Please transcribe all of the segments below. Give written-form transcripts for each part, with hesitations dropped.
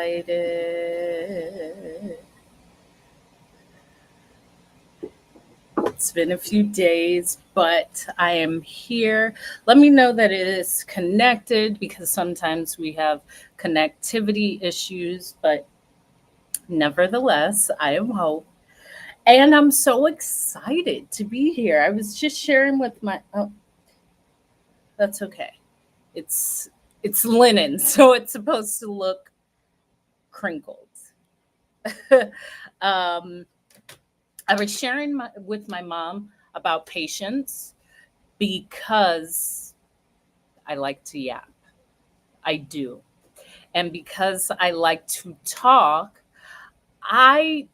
excited. It's been a few days, but I am here. Let me know that it is connected because sometimes we have connectivity issues, but nevertheless, I am Hope. And I'm so excited to be here. I was just sharing with my oh, that's okay. It's it's linen, so it's supposed to look crinkled. um, I was sharing with my mom about patience because I like to yap. I do. And because I like to talk, I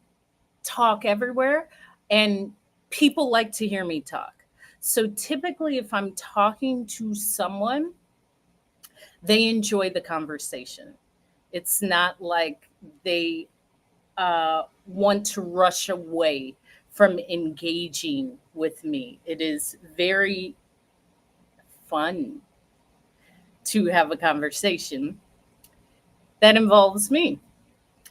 talk everywhere and people like to hear me talk. So typically, if I'm talking to someone, they enjoy the conversation. It's not like they want to rush away from engaging with me. It is very fun to have a conversation that involves me.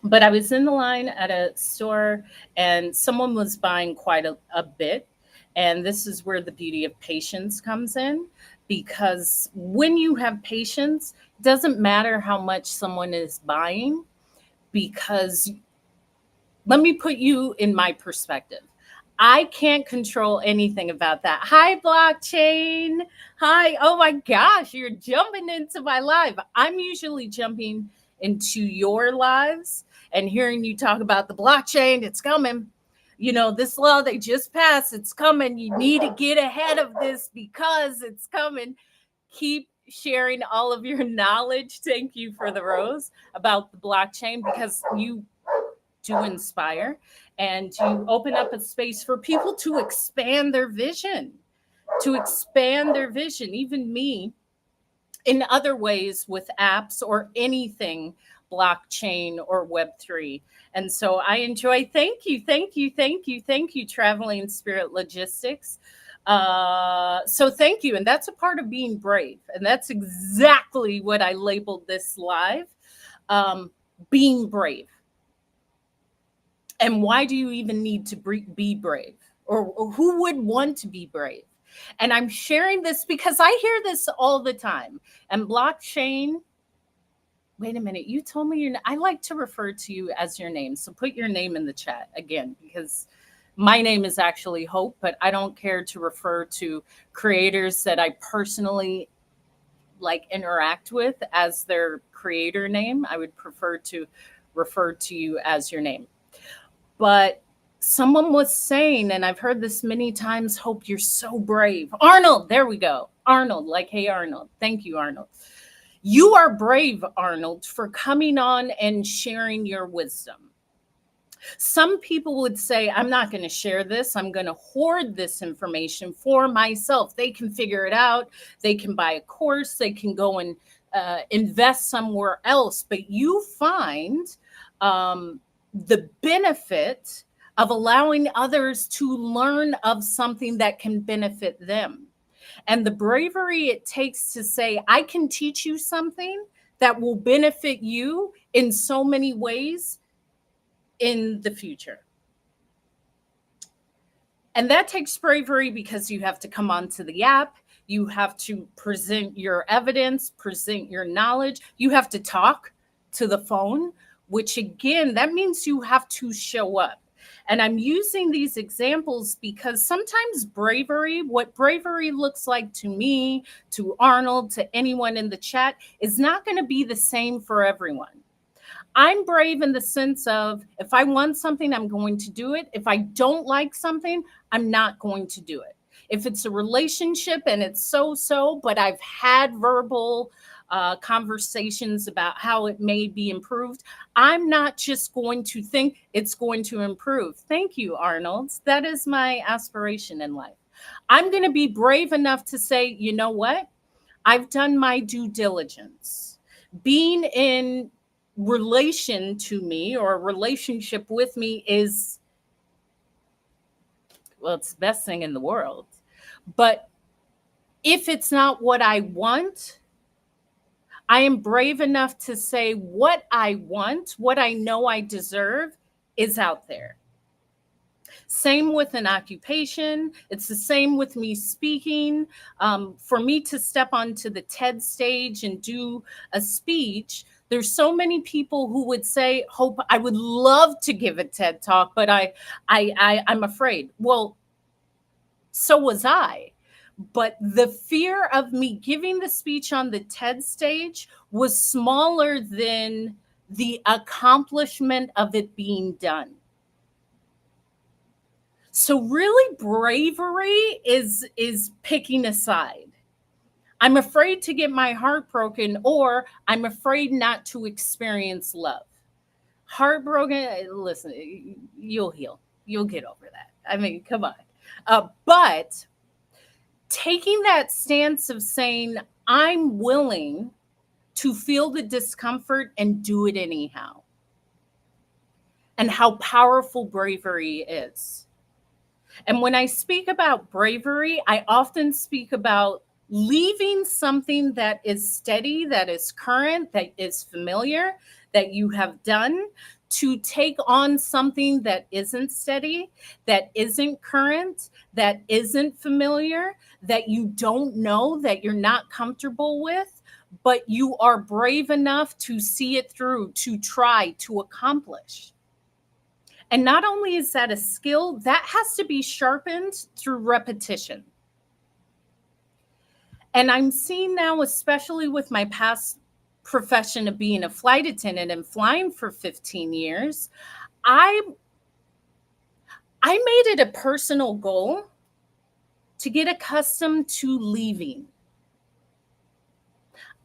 But I was in the line at a store and someone was buying quite a bit. And this is where the beauty of patience comes in because when you have patience, it doesn't matter how much someone is buying because let me put you in my perspective. I can't control anything about that. Hi, blockchain. Hi. Oh my gosh, you're jumping into my live. I'm usually jumping into your lives and hearing you talk about the blockchain. It's coming. You know, this law they just passed, it's coming. You need to get ahead of this because it's coming. Keep sharing all of your knowledge. Thank you for the rose about the blockchain because you to inspire and to open up a space for people to expand their vision, even me in other ways with apps or anything blockchain or Web3. And so I enjoy, thank you, Traveling Spirit Logistics. So thank you. And that's a part of being brave. And that's exactly what I labeled this live um, being brave. And why do you even need to be brave? Or who would want to be brave? And I'm sharing this because I hear this all the time. And blockchain, wait a minute, you told me I like to refer to you as your name. So put your name in the chat again, because my name is actually Hope, but I don't care to refer to creators that I personally like interact with as their creator name. I would prefer to refer to you as your name. But someone was saying, and I've heard this many times, Hope, you're so brave. Arnold, there we go. Arnold, like, hey, Arnold. Thank you, Arnold. You are brave, Arnold, for coming on and sharing your wisdom. Some people would say, I'm not going to share this. I'm going to hoard this information for myself. They can figure it out. They can buy a course. They can go and invest somewhere else. But you find the benefit of allowing others to learn of something that can benefit them. And the bravery it takes to say, I can teach you something that will benefit you in so many ways in the future. And that takes bravery because you have to come onto the app. You have to present your evidence, present your knowledge. You have to talk to the phone, which again, that means you have to show up. And I'm using these examples because sometimes bravery, what bravery looks like to me, to Arnold, to anyone in the chat, is not going to be the same for everyone. I'm brave in the sense of if I want something, I'm going to do it. If I don't like something, I'm not going to do it. If it's a relationship and it's so, but I've had verbal conversations about how it may be improved, I'm not just going to think it's going to improve. Thank you, Arnold. That is my aspiration in life. I'm going to be brave enough to say, you know what? I've done my due diligence. Being in relation to me or a relationship with me is, well, it's the best thing in the world. But if it's not what I want, I am brave enough to say what I want, what I know I deserve is out there. Same with an occupation. It's the same with me speaking. For me to step onto the TED stage and do a speech, there's so many people who would say, "Hope, I would love to give a TED talk, but I'm afraid." Well, so was I. But the fear of me giving the speech on the TED stage was smaller than the accomplishment of it being done. So really bravery is picking a side. I'm afraid to get my heart broken, or I'm afraid not to experience love. Heartbroken, listen, you'll heal. You'll get over that. I mean, come on. But taking that stance of saying, I'm willing to feel the discomfort and do it anyhow, and how powerful bravery is. And when I speak about bravery, I often speak about leaving something that is steady, that is current, that is familiar, that you have done, to take on something that isn't steady, that isn't current, that isn't familiar, that you don't know, that you're not comfortable with, but you are brave enough to see it through, to try, to accomplish. And not only is that a skill, that has to be sharpened through repetition. And I'm seeing now, especially with my past profession of being a flight attendant and flying for 15 years, I made it a personal goal to get accustomed to leaving.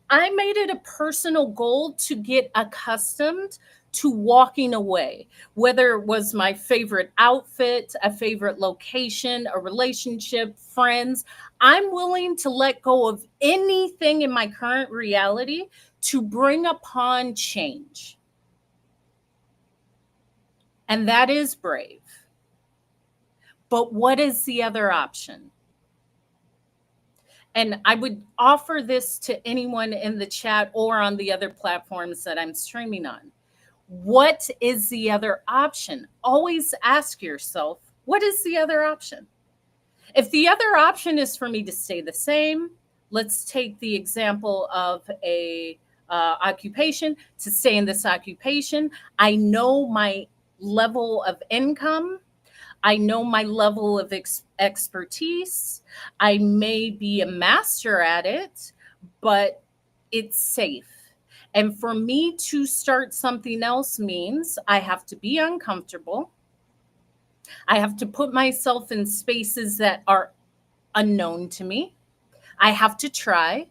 I made it a personal goal to get accustomed to walking away, whether it was my favorite outfit, a favorite location, a relationship, friends. I'm willing to let go of anything in my current reality to bring upon change. And that is brave. But what is the other option? And I would offer this to anyone in the chat or on the other platforms that I'm streaming on. What is the other option? Always ask yourself, what is the other option? If the other option is for me to stay the same, let's take the example of a occupation. To stay in this occupation, I know my level of income. I know my level of expertise. I may be a master at it, but it's safe. And for me to start something else means I have to be uncomfortable. I have to put myself in spaces that are unknown to me. I have to try.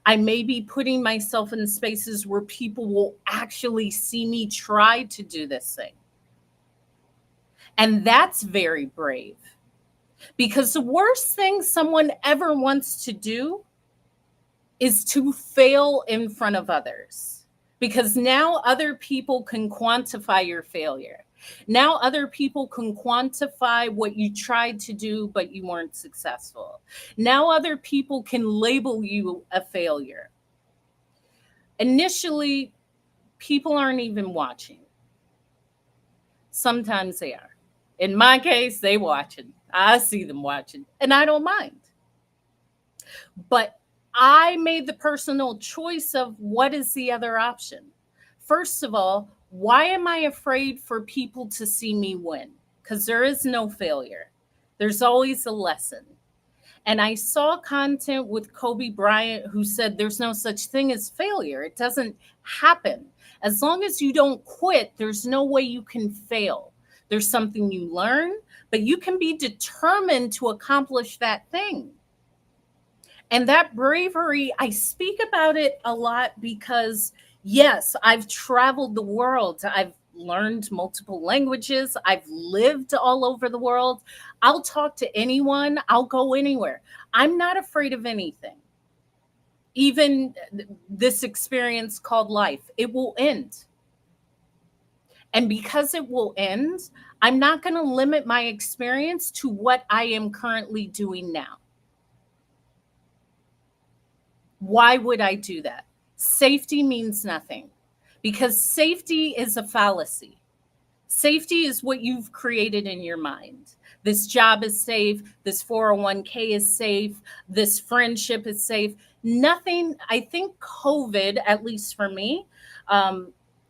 I may be putting myself in spaces where people will actually see me try to do this thing. And that's very brave, because the worst thing someone ever wants to do is to fail in front of others, because now other people can quantify your failure. Now other people can quantify what you tried to do, but you weren't successful. Now other people can label you a failure. Initially, people aren't even watching. Sometimes they are. In my case, they watching. I see them watching, and I don't mind. But I made the personal choice of what is the other option. First of all, why am I afraid for people to see me win? Because there is no failure. There's always a lesson. And I saw content with Kobe Bryant who said there's no such thing as failure. It doesn't happen. As long as you don't quit, there's no way you can fail. There's something you learn, but you can be determined to accomplish that thing. And that bravery, I speak about it a lot because, yes, I've traveled the world. I've learned multiple languages. I've lived all over the world. I'll talk to anyone. I'll go anywhere. I'm not afraid of anything. Even this experience called life, it will end. And because it will end, I'm not going to limit my experience to what I am currently doing now. Why would I do that? Safety means nothing because safety is a fallacy. Safety is what you've created in your mind. This job is safe. This 401k is safe. This friendship is safe. Nothing, I think COVID, at least for me,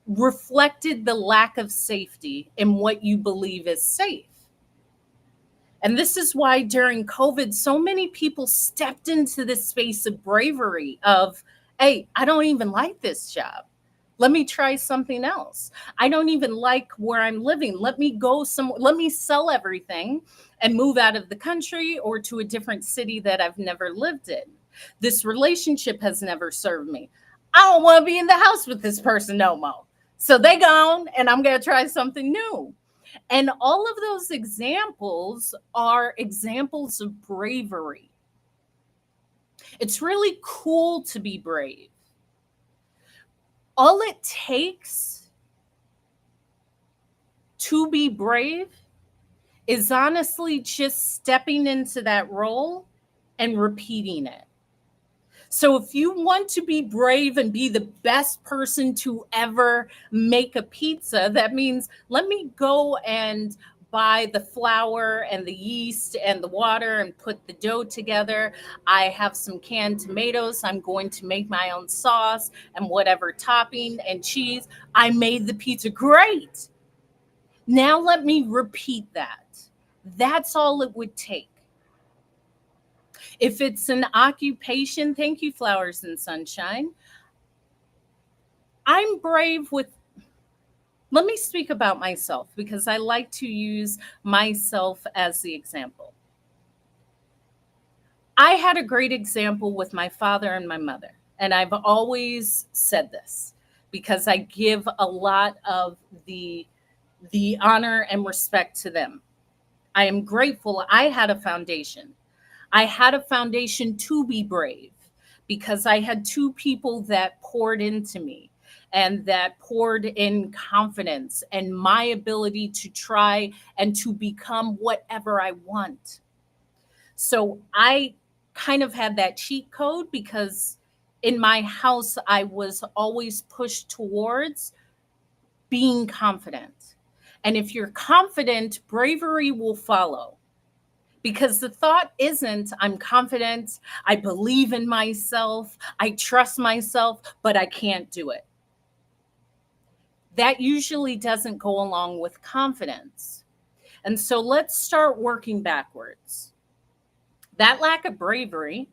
reflected the lack of safety in what you believe is safe. And this is why during COVID, so many people stepped into this space of bravery of, hey, I don't even like this job. Let me try something else. I don't even like where I'm living. Let me go somewhere. Let me sell everything and move out of the country or to a different city that I've never lived in. This relationship has never served me. I don't want to be in the house with this person no more. So they gone and I'm going to try something new. And all of those examples are examples of bravery. It's really cool to be brave. All it takes to be brave is honestly just stepping into that role and repeating it. So if you want to be brave and be the best person to ever make a pizza, that means let me go and buy the flour and the yeast and the water and put the dough together. I have some canned tomatoes. I'm going to make my own sauce and whatever topping and cheese. I made the pizza. Great. Now let me repeat that. That's all it would take. If it's an occupation, thank you, Flowers and Sunshine. I'm brave with, let me speak about myself because I like to use myself as the example. I had a great example with my father and my mother. And I've always said this because I give a lot of the honor and respect to them. I am grateful I had a foundation. I had a foundation to be brave because I had two people that poured into me and that poured in confidence and my ability to try and to become whatever I want. So I kind of had that cheat code because in my house, I was always pushed towards being confident. And if you're confident, bravery will follow. Because the thought isn't, I'm confident, I believe in myself, I trust myself, but I can't do it. That usually doesn't go along with confidence. And so let's start working backwards. That lack of bravery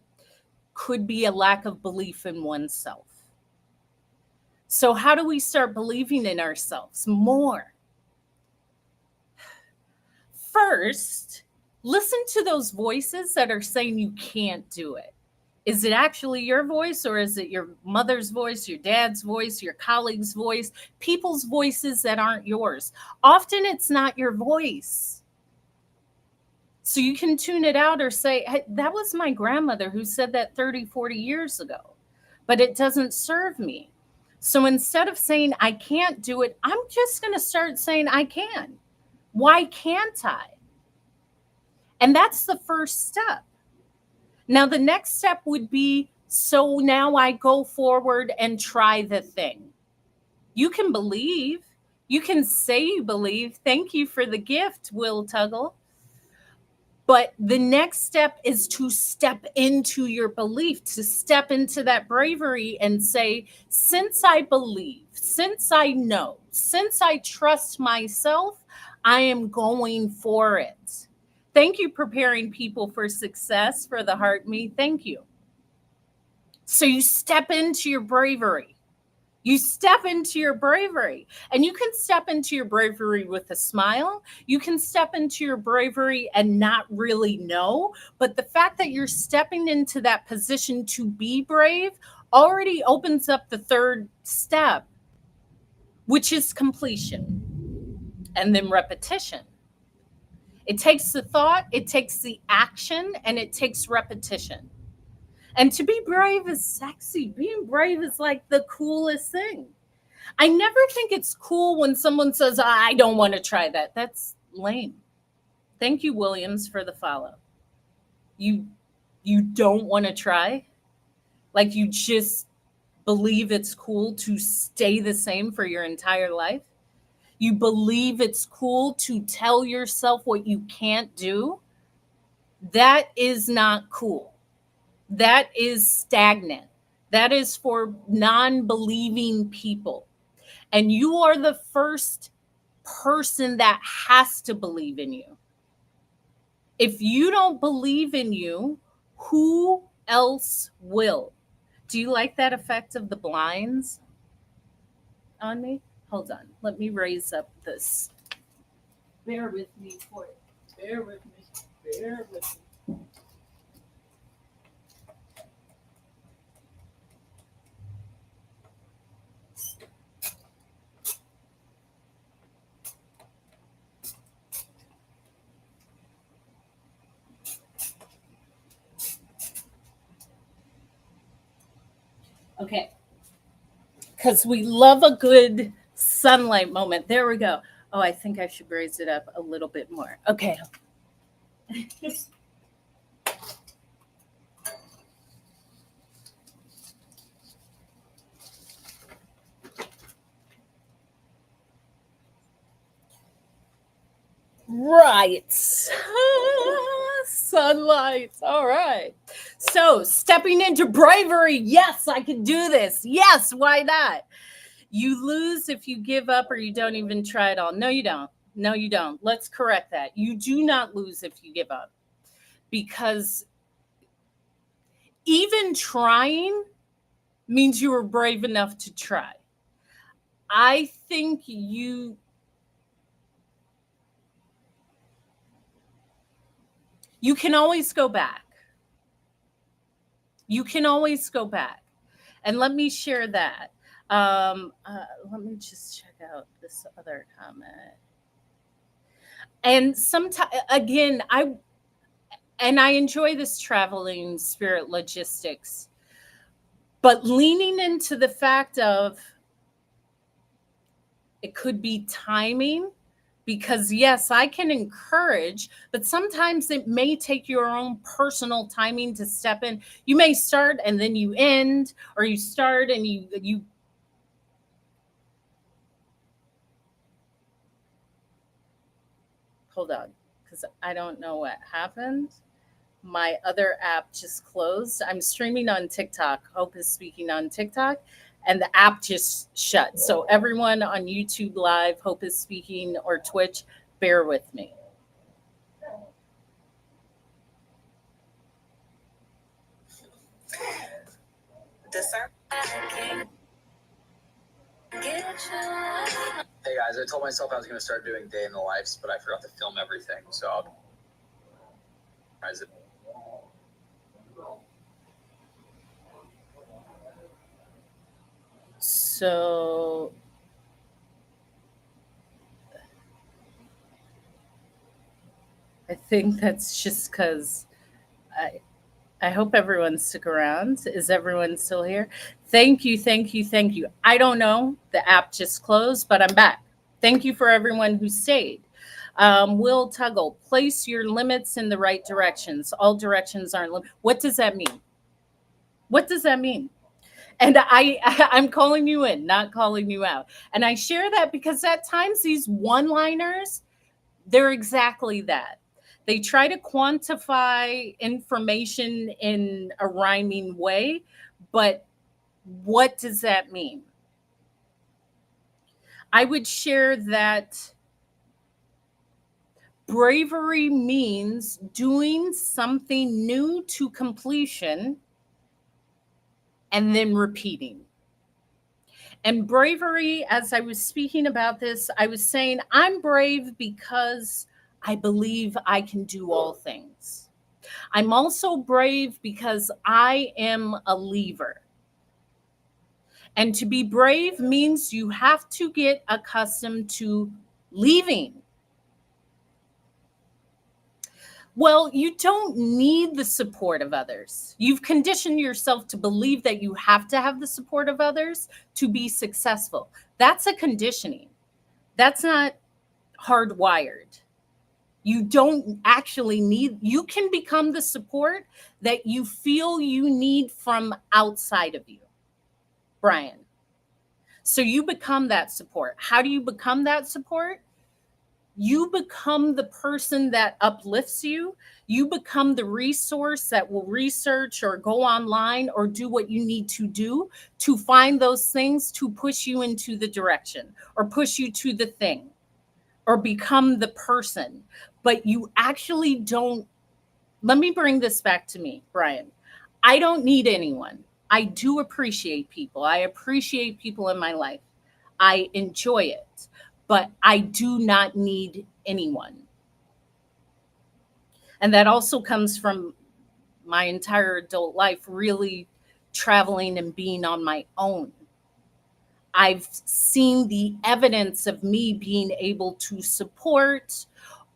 could be a lack of belief in oneself. So, how do we start believing in ourselves more? First, listen to those voices that are saying you can't do it. Is it actually your voice or is it your mother's voice, your dad's voice, your colleague's voice, people's voices that aren't yours? Often it's not your voice. So you can tune it out or say, hey, that was my grandmother who said that 30, 40 years ago, but it doesn't serve me. So instead of saying I can't do it, I'm just going to start saying I can. Why can't I? And that's the first step. Now, the next step would be, so now I go forward and try the thing. You can believe. You can say you believe. Thank you for the gift, Will Tuggle. But the next step is to step into your belief, to step into that bravery and say, since I believe, since I know, since I trust myself, I am going for it. Thank you, Preparing People for Success, for the heart me. Thank you. So you step into your bravery. You step into your bravery. And you can step into your bravery with a smile. You can step into your bravery and not really know. But the fact that you're stepping into that position to be brave already opens up the third step, which is completion and then repetition. It takes the thought, it takes the action, and it takes repetition. And to be brave is sexy. Being brave is like the coolest thing. I never think it's cool when someone says, I don't want to try that. That's lame. Thank you, Williams, for the follow. You don't want to try? Like you just believe it's cool to stay the same for your entire life. You believe it's cool to tell yourself what you can't do. That is not cool. That is stagnant. That is for non believing people. And you are the first person that has to believe in you. If you don't believe in you, who else will? Do you like that effect of the blinds on me? Hold on. Let me raise up this. Bear with me for it. Bear with me. Bear with me. Okay. Because we love a good sunlight moment. There we go. Oh, I think I should raise it up a little bit more. Okay. Right. Sunlight. All right. So, stepping into bravery. Yes, I can do this. Yes, why not? You lose if you give up or you don't even try at all. No, you don't. No, you don't. Let's correct that. You do not lose if you give up, because even trying means you were brave enough to try. I think you can always go back. You can always go back. And let me share that. Let me just check out this other comment. And sometimes, again, I enjoy this traveling spirit logistics, but leaning into the fact of it could be timing. Because yes, I can encourage, but sometimes it may take your own personal timing to step in. You may start and then you end, or you start and you hold on, because I don't know what happened. My other app just closed. I'm streaming on TikTok. Hope is speaking on TikTok, and the app just shut. So everyone on YouTube Live, Hope is speaking, or Twitch, bear with me. Hey guys, I told myself I was going to start doing day in the lives, but I forgot to film everything, so I'll surprise it. So I think that's just because I hope everyone stuck around. Is everyone still here? Thank you, thank you, thank you. I don't know. The app just closed, but I'm back. Thank you for everyone who stayed. Will Tuggle, place your limits in the right directions. All directions aren't limits. What does that mean? What does that mean? And I'm calling you in, not calling you out. And I share that because at times these one-liners, they're exactly that. They try to quantify information in a rhyming way, but what does that mean? I would share that bravery means doing something new to completion and then repeating. And bravery, as I was speaking about this, I was saying I'm brave because I believe I can do all things. I'm also brave because I am a leaver. And to be brave means you have to get accustomed to leaving. Well, you don't need the support of others. You've conditioned yourself to believe that you have to have the support of others to be successful. That's a conditioning. That's not hardwired. You don't actually need, you can become the support that you feel you need from outside of you. Brian. So you become that support. How do you become that support? You become the person that uplifts you. You become the resource that will research or go online or do what you need to do to find those things to push you into the direction or push you to the thing or become the person. But you actually don't. Let me bring this back to me, Brian. I don't need anyone. I do appreciate people. I appreciate people in my life. I enjoy it, but I do not need anyone. And that also comes from my entire adult life, really traveling and being on my own. I've seen the evidence of me being able to support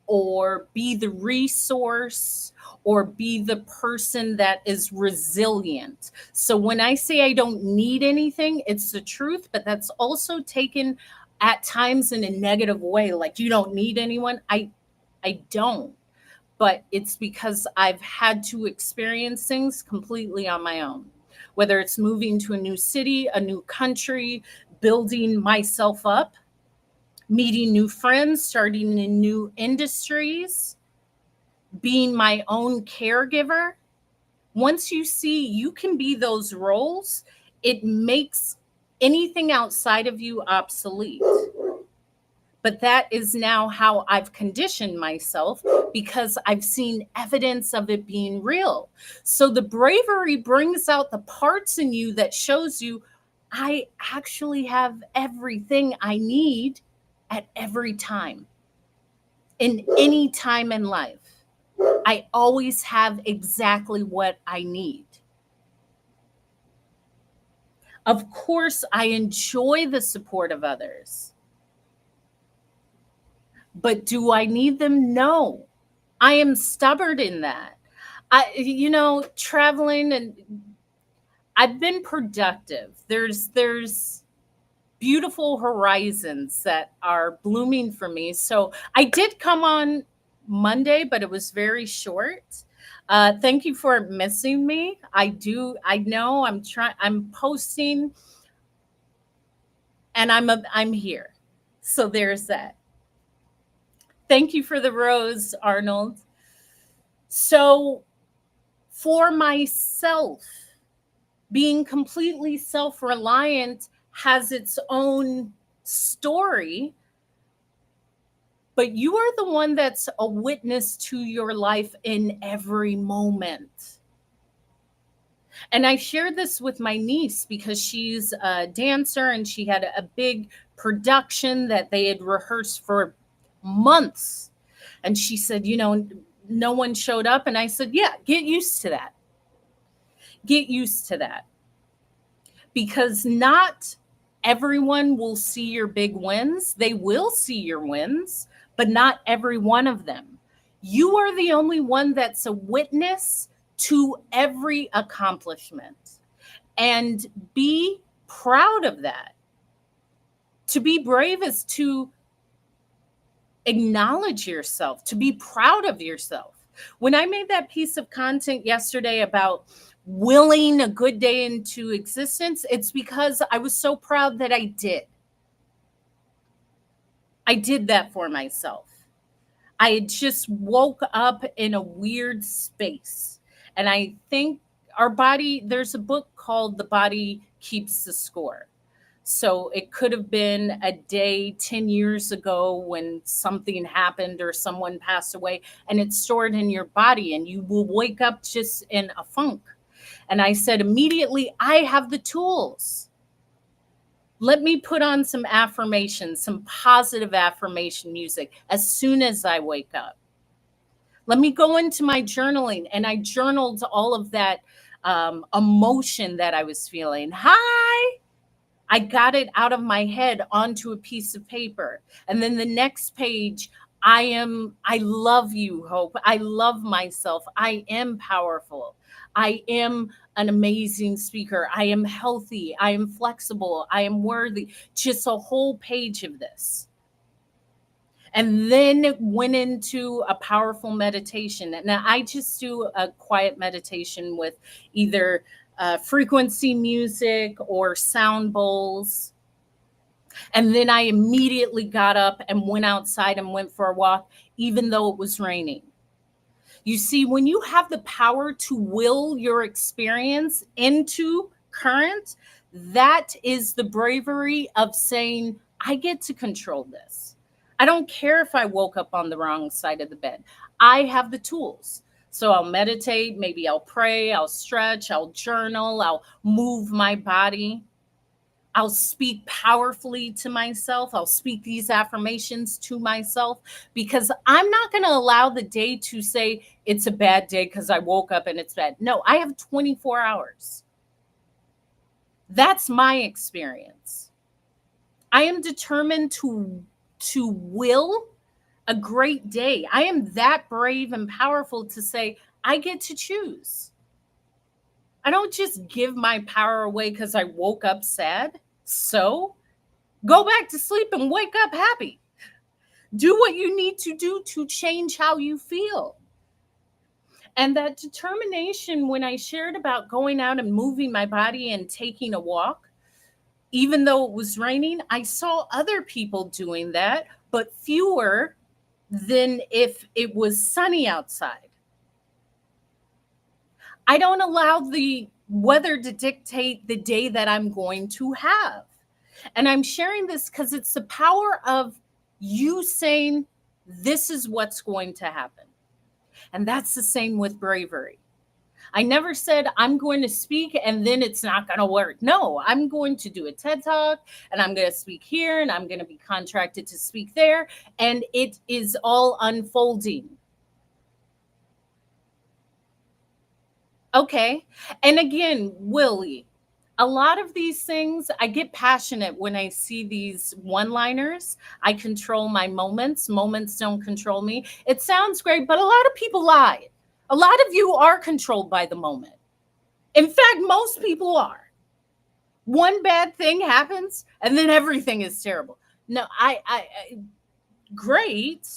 or be the resource or be the person that is resilient. So when I say I don't need anything, it's the truth, but that's also taken at times in a negative way. Like you don't need anyone. I don't. But it's because I've had to experience things completely on my own. Whether it's moving to a new city, a new country, building myself up, meeting new friends, starting in new industries, being my own caregiver. Once you see you can be those roles, it makes anything outside of you obsolete. But that is now how I've conditioned myself because I've seen evidence of it being real. So the bravery brings out the parts in you that shows you I actually have everything I need at every time, in any time in life. I always have exactly what I need. Of course, I enjoy the support of others. But do I need them? No. I am stubborn in that. Traveling and I've been productive. There's beautiful horizons that are blooming for me. So I did come on Monday, but it was very short. Thank you for missing me. I know I'm posting and I'm here. So there's that. Thank you for the rose, Arnold. So for myself, being completely self-reliant has its own story, but you are the one that's a witness to your life in every moment. And I shared this with my niece because she's a dancer and she had a big production that they had rehearsed for months. And she said, no one showed up. And I said, yeah, get used to that. Get used to that. Because not everyone will see your big wins. They will see your wins, but not every one of them. You are the only one that's a witness to every accomplishment. And be proud of that. To be brave is to acknowledge yourself, to be proud of yourself. When I made that piece of content yesterday about willing a good day into existence, it's because I was so proud that I did. I did that for myself. I had just woke up in a weird space. And I think there's a book called The Body Keeps the Score. So it could have been a day 10 years ago when something happened or someone passed away, and it's stored in your body, and you will wake up just in a funk. And I said, immediately, I have the tools. Let me put on some affirmations, some positive affirmation music as soon as I wake up. Let me go into my journaling. And I journaled all of that emotion that I was feeling. Hi. I got it out of my head onto a piece of paper. And then the next page, I love you, Hope. I love myself. I am powerful. I am an amazing speaker. I am healthy. I am flexible. I am worthy. Just a whole page of this. And then it went into a powerful meditation. Now I just do a quiet meditation with either frequency music or sound bowls. And then I immediately got up and went outside and went for a walk, even though it was raining. You see, when you have the power to will your experience into current, that is the bravery of saying, I get to control this. I don't care if I woke up on the wrong side of the bed. I have the tools. So I'll meditate, maybe I'll pray, I'll stretch, I'll journal, I'll move my body. I'll speak powerfully to myself. I'll speak these affirmations to myself because I'm not going to allow the day to say it's a bad day because I woke up and it's bad. No, I have 24 hours. That's my experience. I am determined to will a great day. I am that brave and powerful to say, I get to choose. I don't just give my power away because I woke up sad. So go back to sleep and wake up happy. Do what you need to do to change how you feel. And that determination, when I shared about going out and moving my body and taking a walk, even though it was raining, I saw other people doing that, but fewer than if it was sunny outside. I don't allow the weather to dictate the day that I'm going to have. And I'm sharing this because it's the power of you saying, this is what's going to happen. And that's the same with bravery. I never said I'm going to speak and then it's not going to work. No, I'm going to do a TED Talk and I'm going to speak here and I'm going to be contracted to speak there. And it is all unfolding. Okay. And again, Willie, a lot of these things, I get passionate when I see these one-liners. I control my moments. Moments don't control me. It sounds great, but a lot of people lie. A lot of you are controlled by the moment. In fact, most people are. One bad thing happens and then everything is terrible. No, great,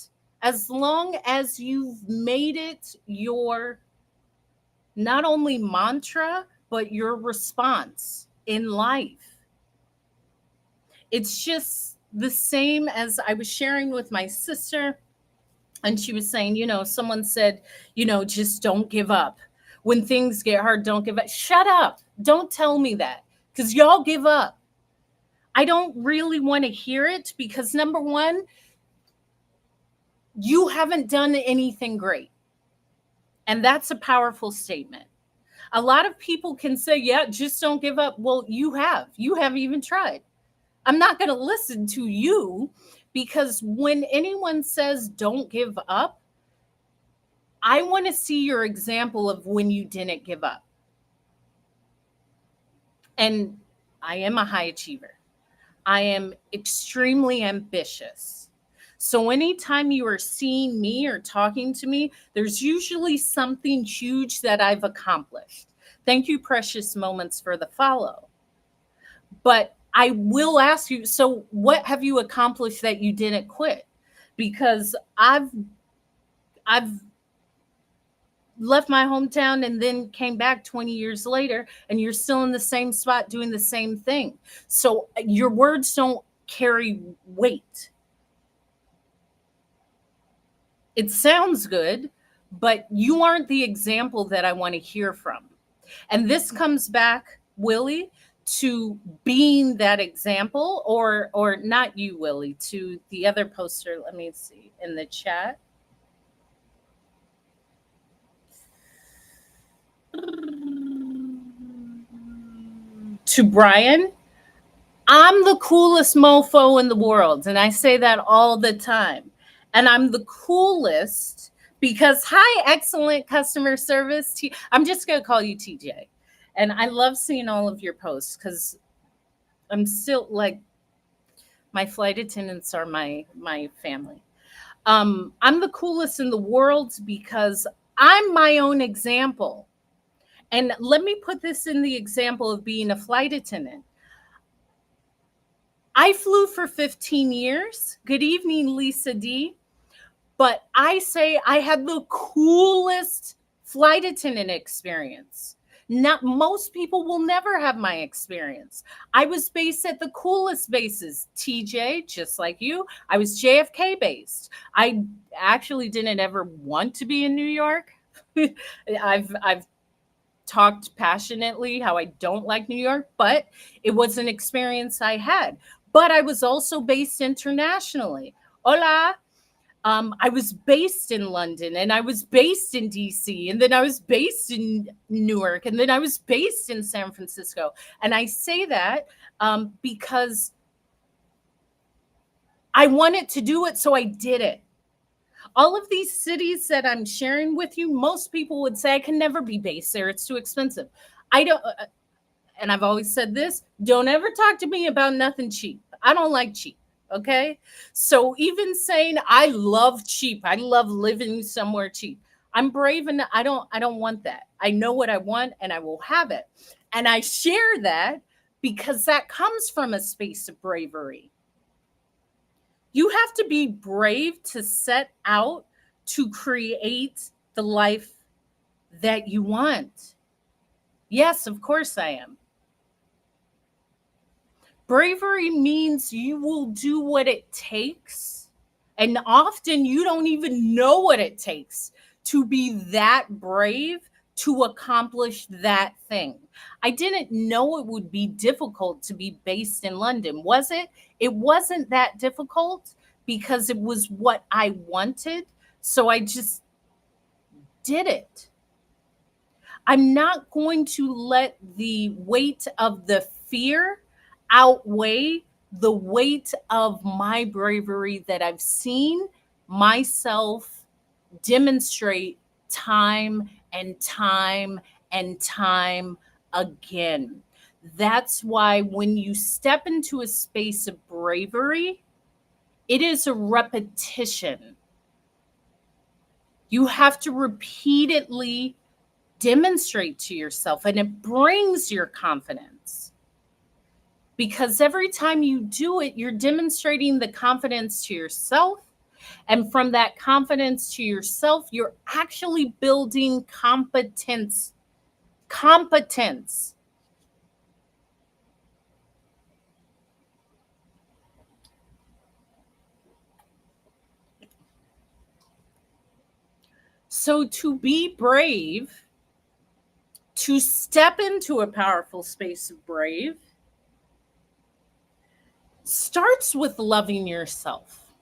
as long as you've made it your not only mantra, but your response in life. It's just the same as I was sharing with my sister, and she was saying, someone said, just don't give up. When things get hard, don't give up. Shut up. Don't tell me that, because y'all give up. I don't really want to hear it because, number one, you haven't done anything great. And that's a powerful statement. A lot of people can say, yeah, just don't give up. Well, you have even tried. I'm not going to listen to you because when anyone says don't give up, I want to see your example of when you didn't give up. And I am a high achiever. I am extremely ambitious. So anytime you are seeing me or talking to me, there's usually something huge that I've accomplished. Thank you, Precious Moments, for the follow. But I will ask you, so what have you accomplished that you didn't quit? Because I've left my hometown and then came back 20 years later, and you're still in the same spot doing the same thing. So your words don't carry weight. It sounds good, but you aren't the example that I want to hear from. And this comes back, Willie, to being that example, or not you, Willie, to the other poster. Let me see in the chat. To Brian, I'm the coolest mofo in the world. And I say that all the time. And I'm the coolest because, hi, excellent customer service. I'm just going to call you TJ. And I love seeing all of your posts because I'm still like, my flight attendants are my family. I'm the coolest in the world because I'm my own example. And let me put this in the example of being a flight attendant. I flew for 15 years. Good evening, Lisa D. But I say I had the coolest flight attendant experience Not most people will never have my experience. I was based at the coolest bases, TJ, just like you. I was JFK based. I actually didn't ever want to be in New York. I've talked passionately how I don't like New York, but it was an experience I had. But I was also based internationally. Hola. I was based in London, and I was based in DC, and then I was based in Newark, and then I was based in San Francisco. And I say that because I wanted to do it, so I did it. All of these cities that I'm sharing with you, most people would say I can never be based there. It's too expensive. I don't, and I've always said this, don't ever talk to me about nothing cheap. I don't like cheap. Okay. So even saying I love cheap, I love living somewhere cheap. I'm brave and I don't want that. I know what I want and I will have it. And I share that because that comes from a space of bravery. You have to be brave to set out to create the life that you want. Yes, of course I am. Bravery means you will do what it takes. And often you don't even know what it takes to be that brave to accomplish that thing. I didn't know it would be difficult to be based in London, was it? It wasn't that difficult because it was what I wanted. So I just did it. I'm not going to let the weight of the fear outweigh the weight of my bravery that I've seen myself demonstrate time and time and time again. That's why when you step into a space of bravery, it is a repetition. You have to repeatedly demonstrate to yourself, and it brings your confidence. Because every time you do it, you're demonstrating the confidence to yourself. And from that confidence to yourself, you're actually building competence. Competence. So to be brave, to step into a powerful space of brave, starts with loving yourself.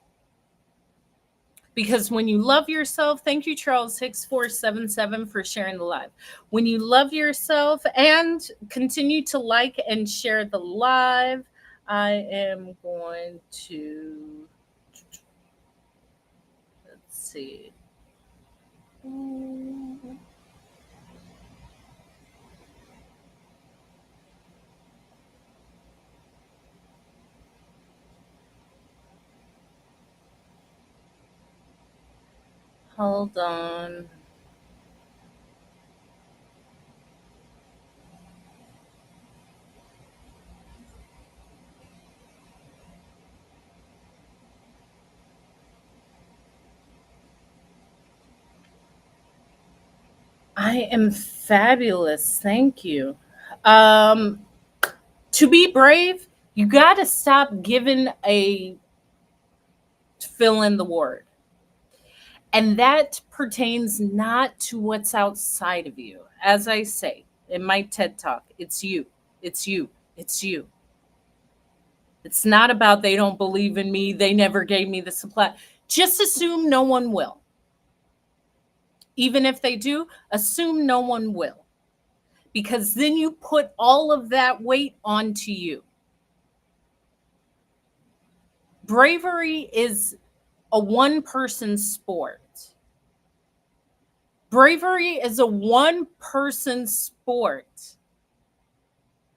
Because when you love yourself, thank you, Charles Hicks 477 for sharing the live. When you love yourself and continue to like and share the live, I am going to, let's see. Hold on. I am fabulous. Thank you. To be brave, you got to stop giving a fill in the word. And that pertains not to what's outside of you. As I say in my TED talk, it's you, it's you, it's you. It's not about they don't believe in me, they never gave me the supply. Just assume no one will. Even if they do, assume no one will. Because then you put all of that weight onto you. Bravery is a one-person sport. Bravery is a one-person sport.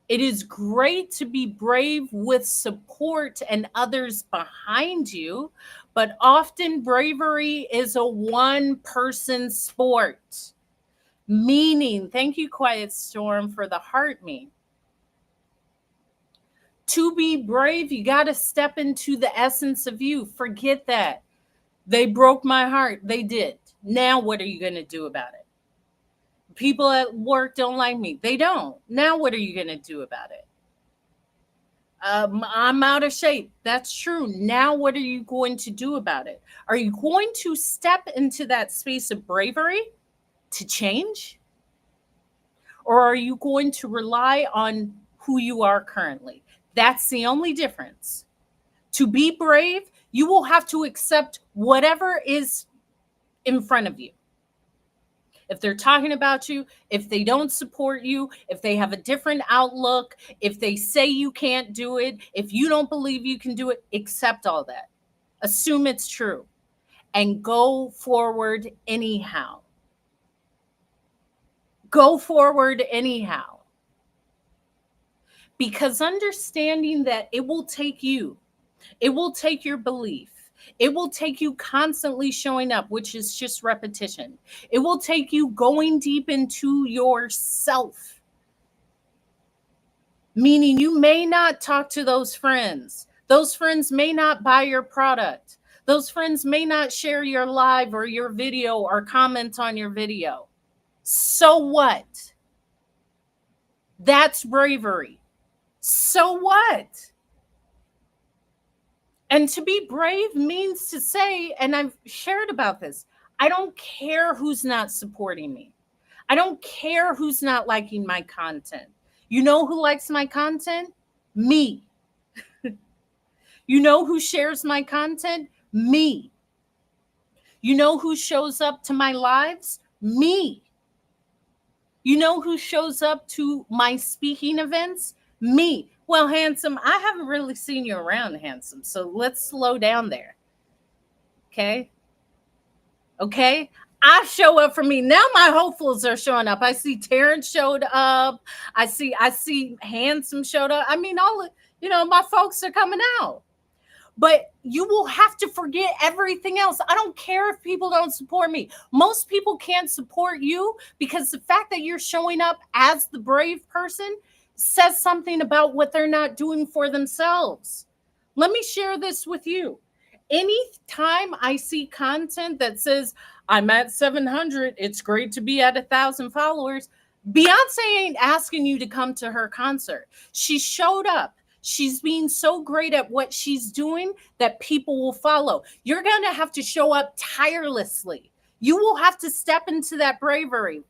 It is great to be brave with support and others behind you, but often bravery is a one-person sport. Meaning, thank you, Quiet Storm, for the heart me. To be brave, you got to step into the essence of you. Forget that. They broke my heart. They did. Now, what are you going to do about it? People at work don't like me. They don't. Now, what are you going to do about it? I'm out of shape. That's true. Now, what are you going to do about it? Are you going to step into that space of bravery to change? Or are you going to rely on who you are currently? That's the only difference. To be brave, you will have to accept whatever is in front of you. If they're talking about you, if they don't support you, if they have a different outlook, if they say you can't do it, if you don't believe you can do it, accept all that. Assume it's true and go forward anyhow. Go forward anyhow. Because understanding that it will take you, it will take your belief, it will take you constantly showing up, which is just repetition. It will take you going deep into yourself. Meaning you may not talk to those friends. Those friends may not buy your product. Those friends may not share your live or your video or comment on your video. So what? That's bravery. So what? And to be brave means to say, and I've shared about this, I don't care who's not supporting me. I don't care who's not liking my content. You know who likes my content? Me. You know who shares my content? Me. You know who shows up to my lives? Me. You know who shows up to my speaking events? Me. Well, handsome, I haven't really seen you around, handsome. So let's slow down there. Okay? Okay? I show up for me. Now my hopefuls are showing up. I see Terrence showed up. I see handsome showed up. I mean, my folks are coming out. But you will have to forget everything else. I don't care if people don't support me. Most people can't support you because the fact that you're showing up as the brave person says something about what they're not doing for themselves. Let me share this with you. Anytime I see content that says, I'm at 700, it's great to be at 1,000 followers, Beyonce ain't asking you to come to her concert. She showed up. She's being so great at what she's doing that people will follow. You're going to have to show up tirelessly. You will have to step into that bravery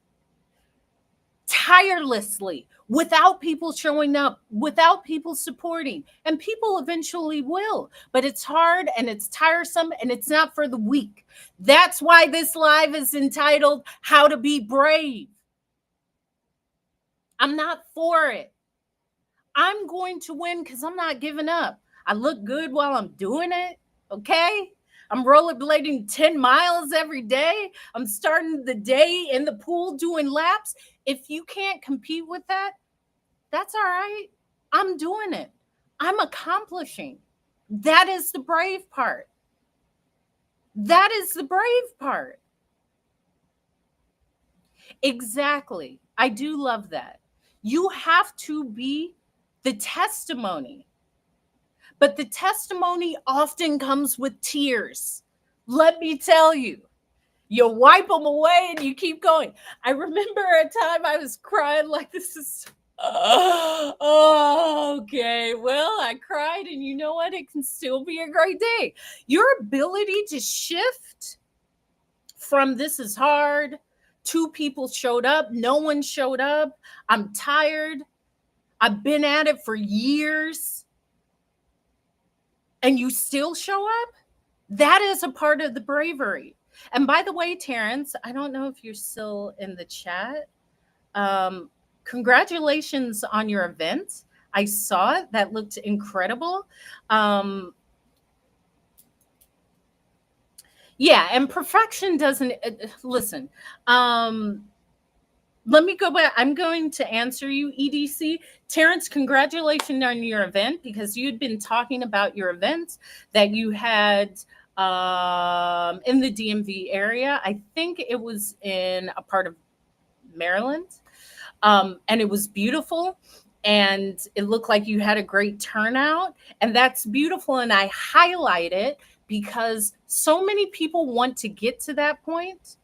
tirelessly without people showing up, without people supporting. And people eventually will. But it's hard and it's tiresome and it's not for the weak. That's why this live is entitled How to Be Brave. I'm not for it. I'm going to win because I'm not giving up. I look good while I'm doing it, okay? I'm rollerblading 10 miles every day. I'm starting the day in the pool doing laps. If you can't compete with that, that's all right. I'm doing it. I'm accomplishing. That is the brave part. That is the brave part. Exactly. I do love that. You have to be the testimony. But the testimony often comes with tears. Let me tell you, you wipe them away and you keep going. I remember a time I was crying like this is, okay, well, I cried and you know what? It can still be a great day. Your ability to shift from this is hard, 2 people showed up, no one showed up, I'm tired, I've been at it for years, and you still show up, that is a part of the bravery. And by the way, Terrence, I don't know if you're still in the chat. Congratulations on your event. I saw it. That looked incredible. Yeah, and perfection doesn't, listen. Let me go back. I'm going to answer you, EDC. Terrence, congratulations on your event because you'd been talking about your events that you had in the DMV area. I think it was in a part of Maryland. And it was beautiful. And it looked like you had a great turnout. And that's beautiful. And I highlight it because so many people want to get to that point,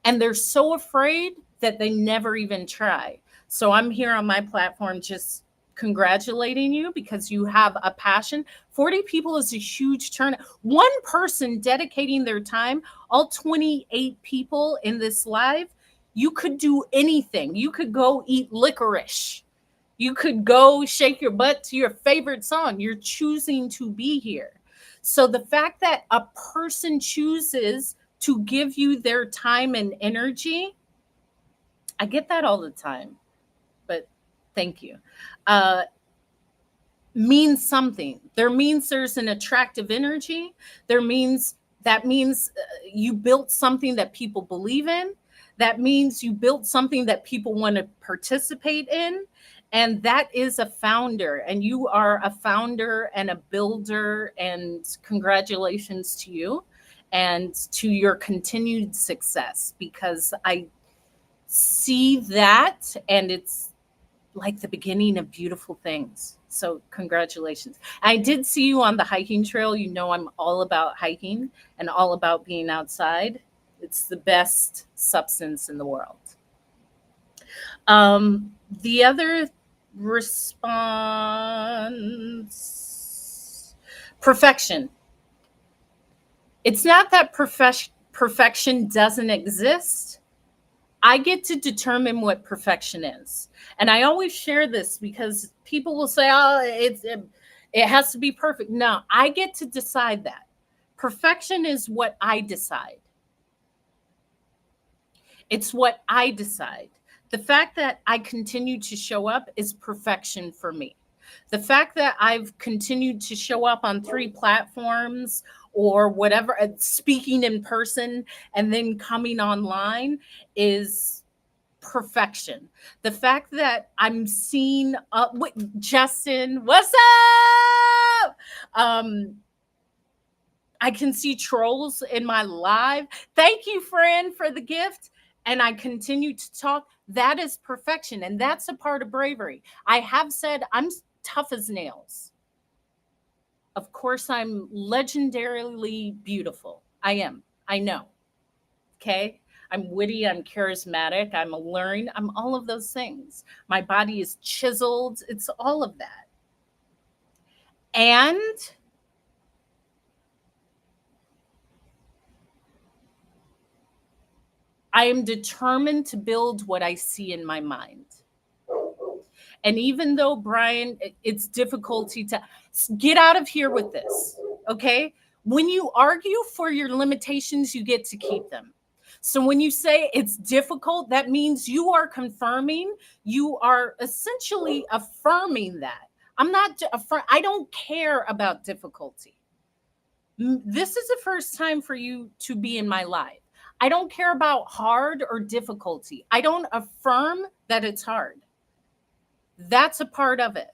and they're so afraid that they never even try. So I'm here on my platform just congratulating you because you have a passion. 40 people is a huge turnout. One person dedicating their time, all 28 people in this live, you could do anything. You could go eat licorice. You could go shake your butt to your favorite song. You're choosing to be here. So the fact that a person chooses to give you their time and energy, I get that all the time, but thank you. Means something. There's an attractive energy. That means you built something that people believe in. That means you built something that people want to participate in. And that is a founder, and you are a founder and a builder, and congratulations to you and to your continued success, because I see that and it's like the beginning of beautiful things. So congratulations. I did see you on the hiking trail. You know, I'm all about hiking and all about being outside. It's the best substance in the world. The other response, perfection. It's not that perfection doesn't exist. I get to determine what perfection is. And I always share this because people will say, oh, it has to be perfect. No, I get to decide that. Perfection is what I decide. It's what I decide. The fact that I continue to show up is perfection for me. The fact that I've continued to show up on 3 platforms or whatever, speaking in person and then coming online is perfection. The fact that I'm seen up with Justin, what's up? I can see trolls in my live. Thank you, friend, for the gift. And I continue to talk. That is perfection. And that's a part of bravery. I have said I'm tough as nails. Of course, I'm legendarily beautiful. I am. I know. Okay. I'm witty. I'm charismatic. I'm alluring. I'm all of those things. My body is chiseled. It's all of that. And I am determined to build what I see in my mind. And even though, Brian, it's difficulty to get out of here with this, okay? When you argue for your limitations, you get to keep them. So when you say it's difficult, that means you are confirming, you are essentially affirming that. I don't care about difficulty. This is the first time for you to be in my life. I don't care about hard or difficulty. I don't affirm that it's hard. That's a part of it.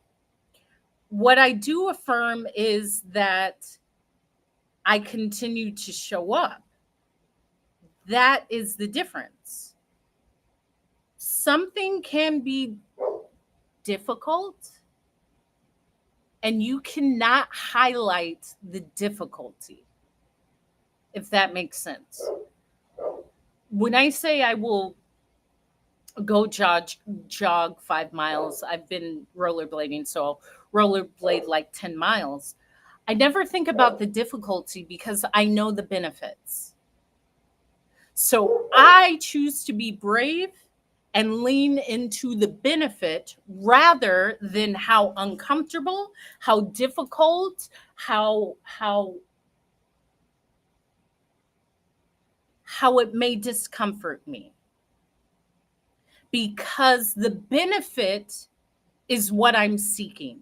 What I do affirm is that I continue to show up. That is the difference. Something can be difficult, and you cannot highlight the difficulty, if that makes sense. When I say I will go jog 5 miles, I've been rollerblading, so I'll rollerblade like 10 miles. I never think about the difficulty because I know the benefits. So I choose to be brave and lean into the benefit rather than how uncomfortable, how difficult, how it may discomfort me. Because the benefit is what I'm seeking.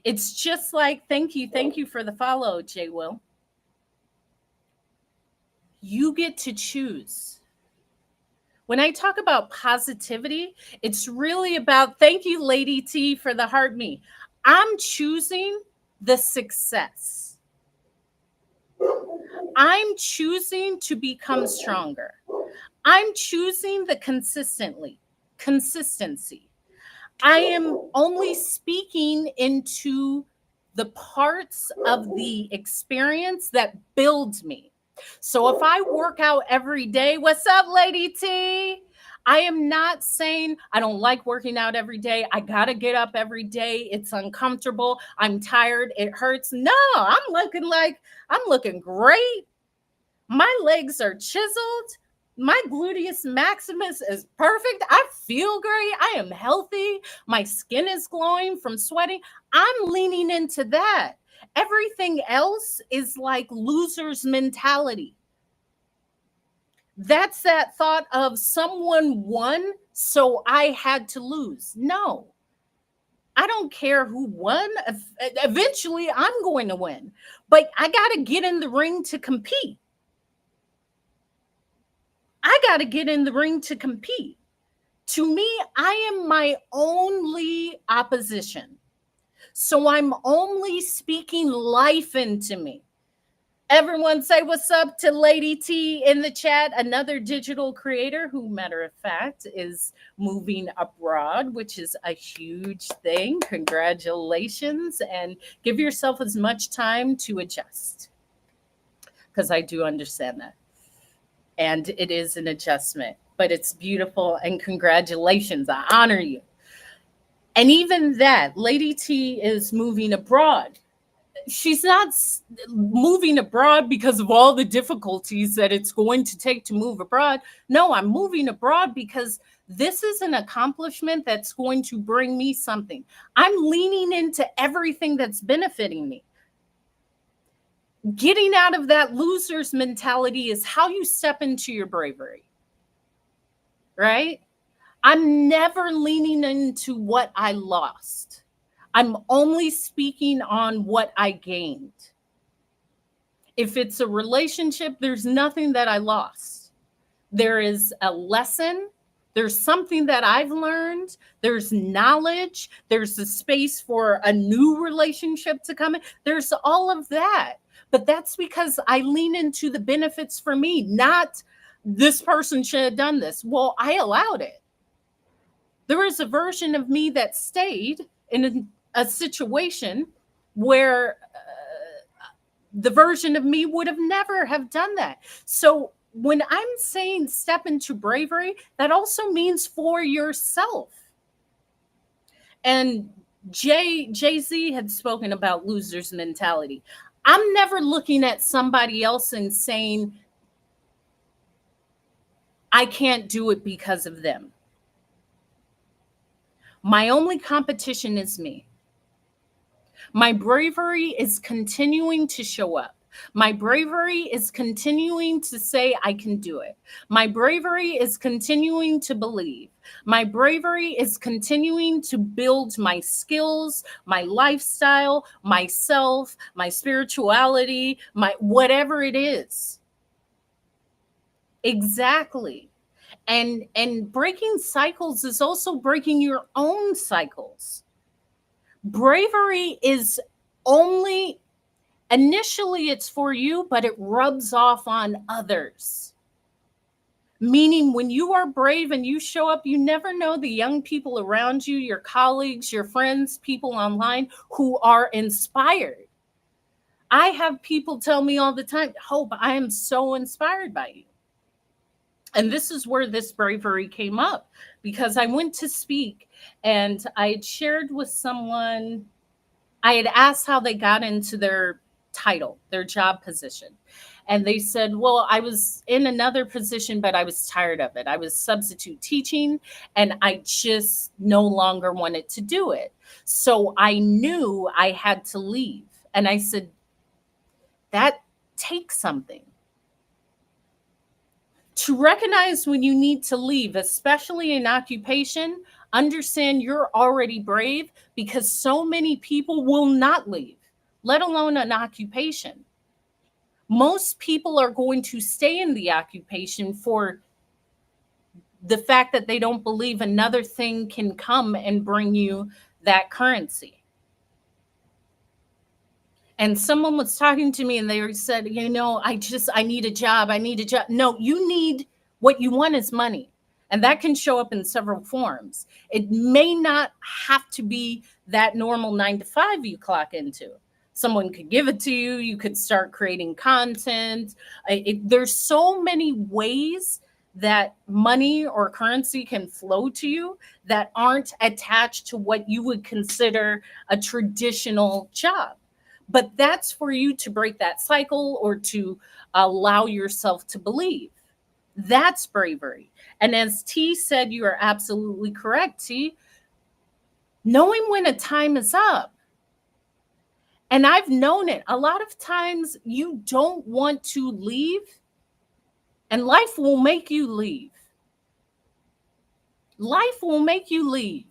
It's just like, thank you for the follow, Jay Will. You get to choose. When I talk about positivity, it's really about, thank you, Lady T, for the heart me. I'm choosing the success. I'm choosing to become stronger. I'm choosing the consistency. I am only speaking into the parts of the experience that build me. So if I work out every day, what's up, Lady T? I am not saying I don't like working out every day. I got to get up every day. It's uncomfortable. I'm tired. It hurts. No, I'm looking great. My legs are chiseled. My gluteus maximus is perfect. I feel great. I am healthy. My skin is glowing from sweating. I'm leaning into that. Everything else is like loser's mentality. That's that thought of someone won, so I had to lose. No, I don't care who won. Eventually, I'm going to win, but I got to get in the ring to compete. I got to get in the ring to compete. To me, I am my only opposition. So I'm only speaking life into me. Everyone say what's up to Lady T in the chat, another digital creator who, matter of fact, is moving abroad, which is a huge thing. Congratulations, and give yourself as much time to adjust, because I do understand that. And it is an adjustment, but it's beautiful, and congratulations. I honor you. And even that, Lady T is moving abroad. She's not moving abroad because of all the difficulties that it's going to take to move abroad. No, I'm moving abroad because this is an accomplishment that's going to bring me something. I'm leaning into everything that's benefiting me. Getting out of that loser's mentality is how you step into your bravery, right? I'm never leaning into what I lost. I'm only speaking on what I gained. If it's a relationship, there's nothing that I lost. There is a lesson. There's something that I've learned. There's knowledge. There's a space for a new relationship to come in. There's all of that. But that's because I lean into the benefits for me, not this person should have done this. Well, I allowed it. There was a version of me that stayed in a situation where the version of me would have never have done that. So when I'm saying step into bravery, that also means for yourself. And Jay-Z had spoken about loser's mentality. I'm never looking at somebody else and saying, I can't do it because of them. My only competition is me. My bravery is continuing to show up. My bravery is continuing to say I can do it. My bravery is continuing to believe. My bravery is continuing to build my skills, my lifestyle, myself, my spirituality, my whatever it is. Exactly. And breaking cycles is also breaking your own cycles. Bravery is only initially it's for you, but it rubs off on others. Meaning when you are brave and you show up, you never know the young people around you, your colleagues, your friends, people online who are inspired. I have people tell me all the time, Hope, I am so inspired by you. And this is where this bravery came up, because I went to speak and I had shared with someone, I had asked how they got into their title, their job position. And they said, well, I was in another position, but I was tired of it. I was substitute teaching and I just no longer wanted to do it. So I knew I had to leave. And I said, that takes something. To recognize when you need to leave, especially in occupation, understand you're already brave, because so many people will not leave, let alone an occupation. Most people are going to stay in the occupation for the fact that they don't believe another thing can come and bring you that currency. And someone was talking to me and they said, I need a job. I need a job. No, you need, what you want is money. And that can show up in several forms. It may not have to be that normal 9 to 5 you clock into. Someone could give it to you. You could start creating content. There's so many ways that money or currency can flow to you that aren't attached to what you would consider a traditional job. But that's for you to break that cycle or to allow yourself to believe. That's bravery. And as T said, you are absolutely correct, T. Knowing when a time is up. And I've known it. A lot of times you don't want to leave, and life will make you leave. Life will make you leave.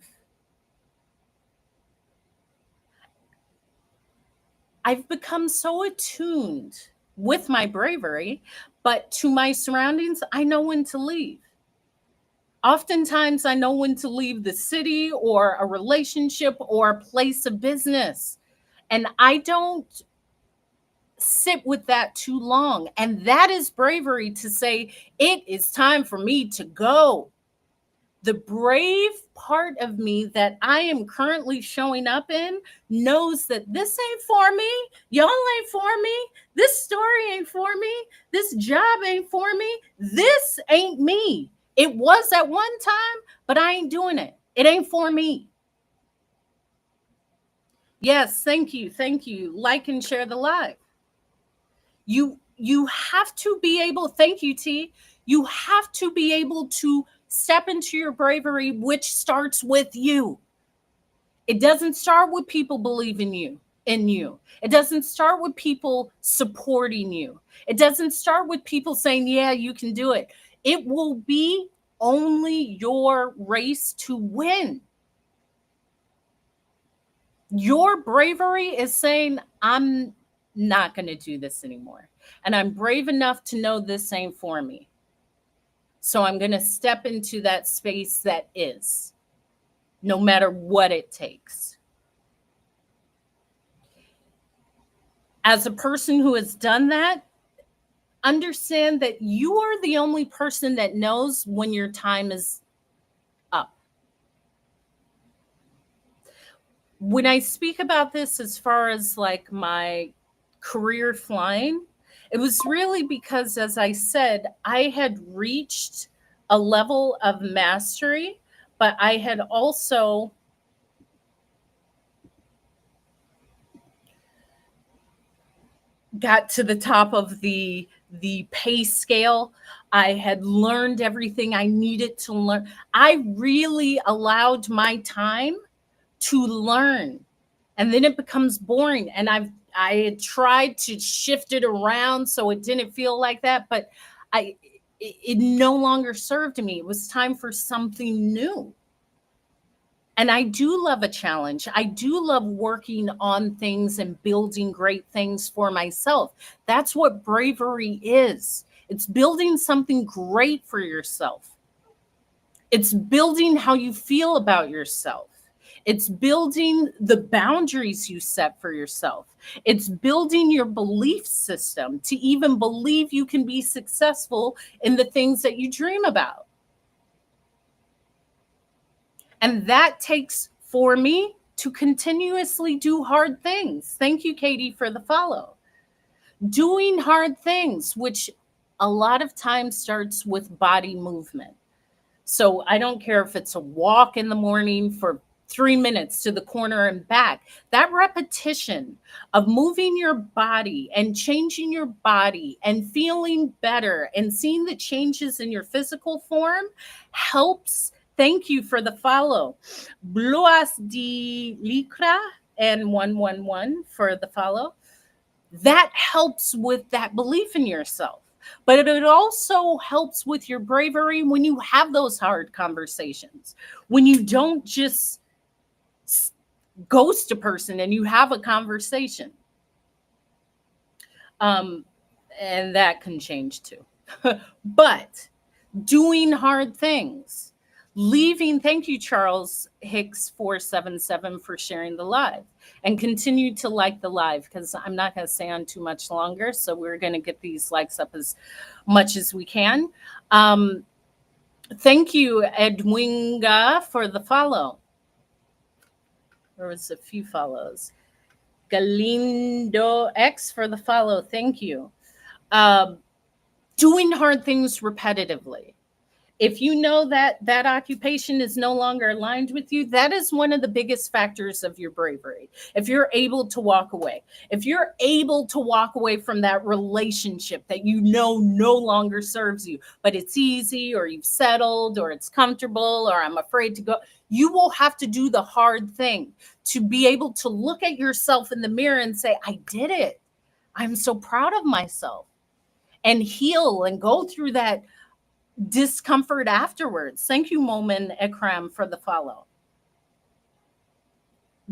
I've become so attuned with my bravery, but to my surroundings, I know when to leave. Oftentimes, I know when to leave the city or a relationship or a place of business. And I don't sit with that too long. And that is bravery to say, it is time for me to go. The brave part of me that I am currently showing up in knows that this ain't for me. Y'all ain't for me. This story ain't for me. This job ain't for me. This ain't me. It was at one time, but I ain't doing it. It ain't for me. Yes, thank you. Thank you. Like and share the live. You have to be able, thank you, T. You have to be able to step into your bravery, which starts with you. It doesn't start with people believing in you. It doesn't start with people supporting you. It doesn't start with people saying, yeah, you can do it. It will be only your race to win. Your bravery is saying, I'm not going to do this anymore. And I'm brave enough to know this ain't for me. So I'm going to step into that space that is, no matter what it takes. As a person who has done that, understand that you are the only person that knows when your time is up. When I speak about this as far as like my career flying, it was really because, as I said, I had reached a level of mastery, but I had also got to the top of the pay scale. I had learned everything I needed to learn. I really allowed my time to learn, and then it becomes boring. And I had tried to shift it around so it didn't feel like that, but it no longer served me. It was time for something new. And I do love a challenge. I do love working on things and building great things for myself. That's what bravery is. It's building something great for yourself. It's building how you feel about yourself. It's building the boundaries you set for yourself. It's building your belief system to even believe you can be successful in the things that you dream about. And that takes, for me, to continuously do hard things. Thank you, Katie, for the follow. Doing hard things, which a lot of times starts with body movement. So I don't care if it's a walk in the morning for 3 minutes to the corner and back. That repetition of moving your body and changing your body and feeling better and seeing the changes in your physical form helps. Thank you for the follow. Bluas di Licra and 111 for the follow. That helps with that belief in yourself. But it also helps with your bravery when you have those hard conversations, when you don't just ghost a person and you have a conversation. And that can change too. But doing hard things, leaving, thank you, Charles Hicks 477 for sharing the live, and continue to like the live because I'm not going to stay on too much longer. So we're going to get these likes up as much as we can. Thank you, Edwinga, for the follow. There was a few follows. Galindo X for the follow. Thank you. Doing hard things repetitively. If you know that that occupation is no longer aligned with you, that is one of the biggest factors of your bravery. If you're able to walk away, if you're able to walk away from that relationship that you know no longer serves you, but it's easy, or you've settled, or it's comfortable, or I'm afraid to go, you will have to do the hard thing to be able to look at yourself in the mirror and say, I did it. I'm so proud of myself, and heal and go through that discomfort afterwards. Thank you, Momin Ekram, for the follow.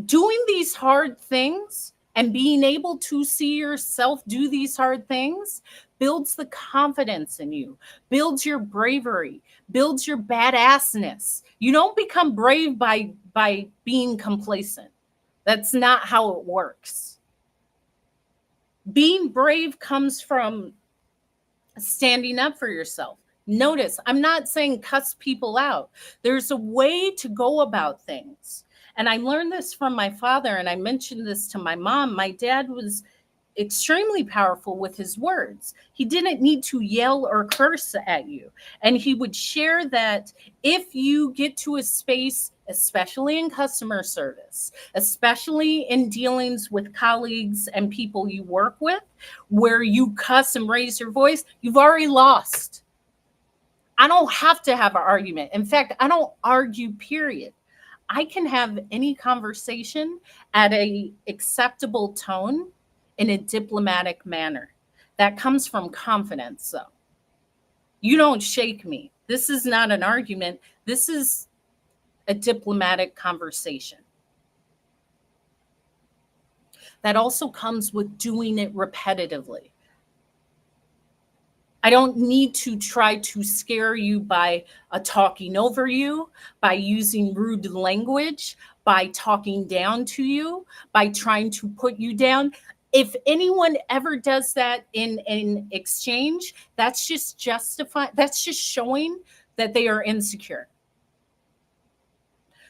Doing these hard things and being able to see yourself do these hard things builds the confidence in you, builds your bravery, builds your badassness. You don't become brave by being complacent. That's not how it works. Being brave comes from standing up for yourself. Notice, I'm not saying cuss people out. There's a way to go about things. And I learned this from my father, and I mentioned this to my mom. My dad was extremely powerful with his words. He didn't need to yell or curse at you. And he would share that if you get to a space, especially in customer service, especially in dealings with colleagues and people you work with, where you cuss and raise your voice, you've already lost. I don't have to have an argument. In fact, I don't argue, period. I can have any conversation at a acceptable tone in a diplomatic manner. That comes from confidence, though. You don't shake me. This is not an argument. This is a diplomatic conversation. That also comes with doing it repetitively. I don't need to try to scare you by talking over you, by using rude language, by talking down to you, by trying to put you down. If anyone ever does that in exchange, that's just showing that they are insecure.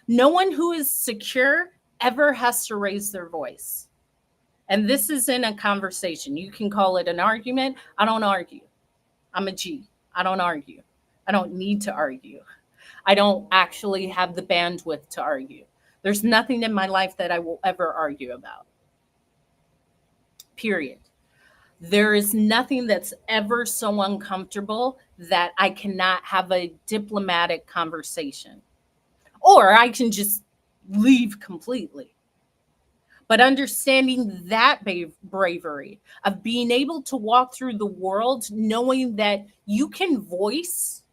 No one who is secure ever has to raise their voice. And this is in a conversation. You can call it an argument. I don't argue. I'm a G. I don't argue. I don't need to argue. I don't actually have the bandwidth to argue. There's nothing in my life that I will ever argue about. Period. There is nothing that's ever so uncomfortable that I cannot have a diplomatic conversation. Or I can just leave completely. But understanding that bravery of being able to walk through the world knowing that you can voice.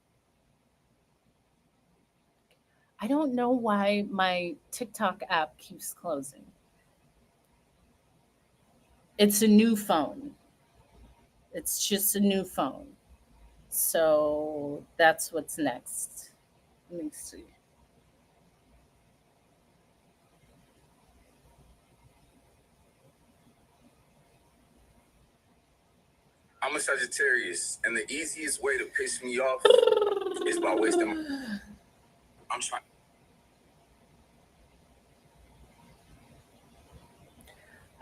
I don't know why my TikTok app keeps closing. It's a new phone. It's just a new phone. So that's what's next. Let me see. I'm a Sagittarius, and the easiest way to piss me off is by wasting. I'm trying.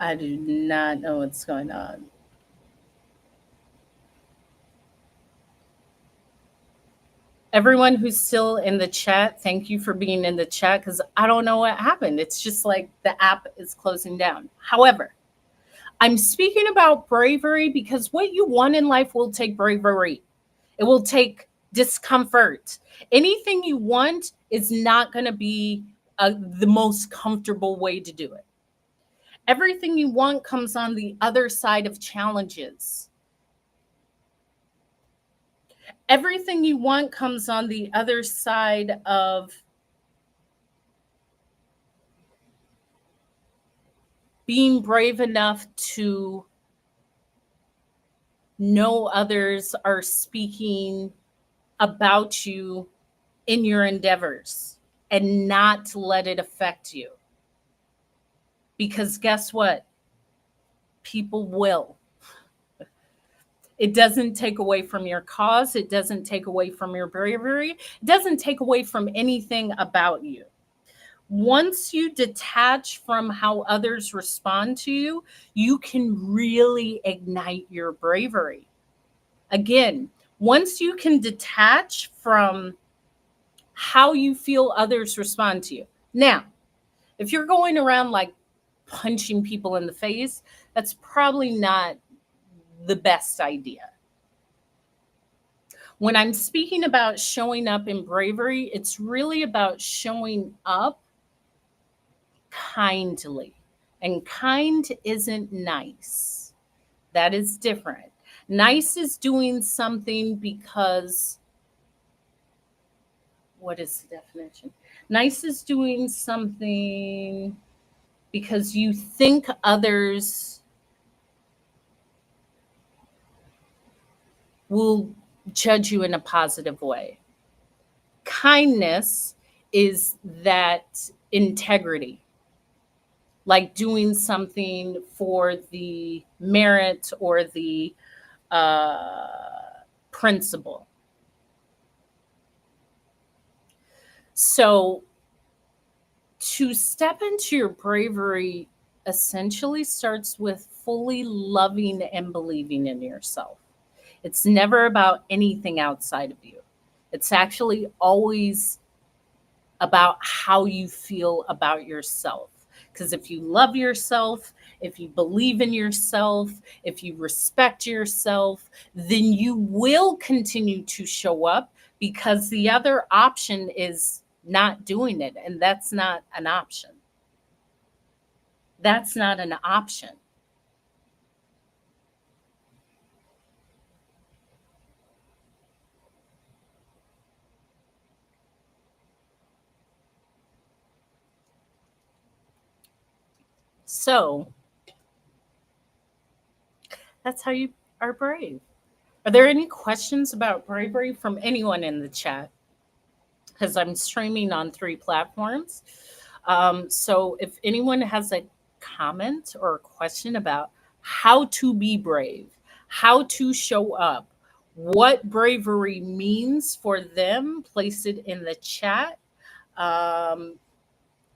I do not know what's going on. Everyone who's still in the chat, thank you for being in the chat, because I don't know what happened. It's just like the app is closing down. However, I'm speaking about bravery because what you want in life will take bravery. It will take discomfort. Anything you want is not going to be the most comfortable way to do it. Everything you want comes on the other side of challenges. Everything you want comes on the other side of being brave enough to know others are speaking about you in your endeavors and not to let it affect you. Because guess what? People will. It doesn't take away from your cause. It doesn't take away from your bravery. It doesn't take away from anything about you. Once you detach from how others respond to you, you can really ignite your bravery. Again, Once you can detach from how you feel others respond to you. Now, if you're going around like punching people in the face, that's probably not the best idea. When I'm speaking about showing up in bravery, it's really about showing up kindly. And kind isn't nice. That is different. Nice is doing something because, what is the definition? Nice is doing something because you think others will judge you in a positive way. Kindness is that integrity, like doing something for the merit or the principle. So to step into your bravery essentially starts with fully loving and believing in yourself. It's never about anything outside of you. It's actually always about how you feel about yourself. Because if you love yourself, if you believe in yourself, if you respect yourself, then you will continue to show up, because the other option is not doing it. And that's not an option. That's not an option. So that's how you are brave. Are there any questions about bravery from anyone in the chat? Because I'm streaming on 3 platforms. So if anyone has a comment or a question about how to be brave, how to show up, what bravery means for them, place it in the chat.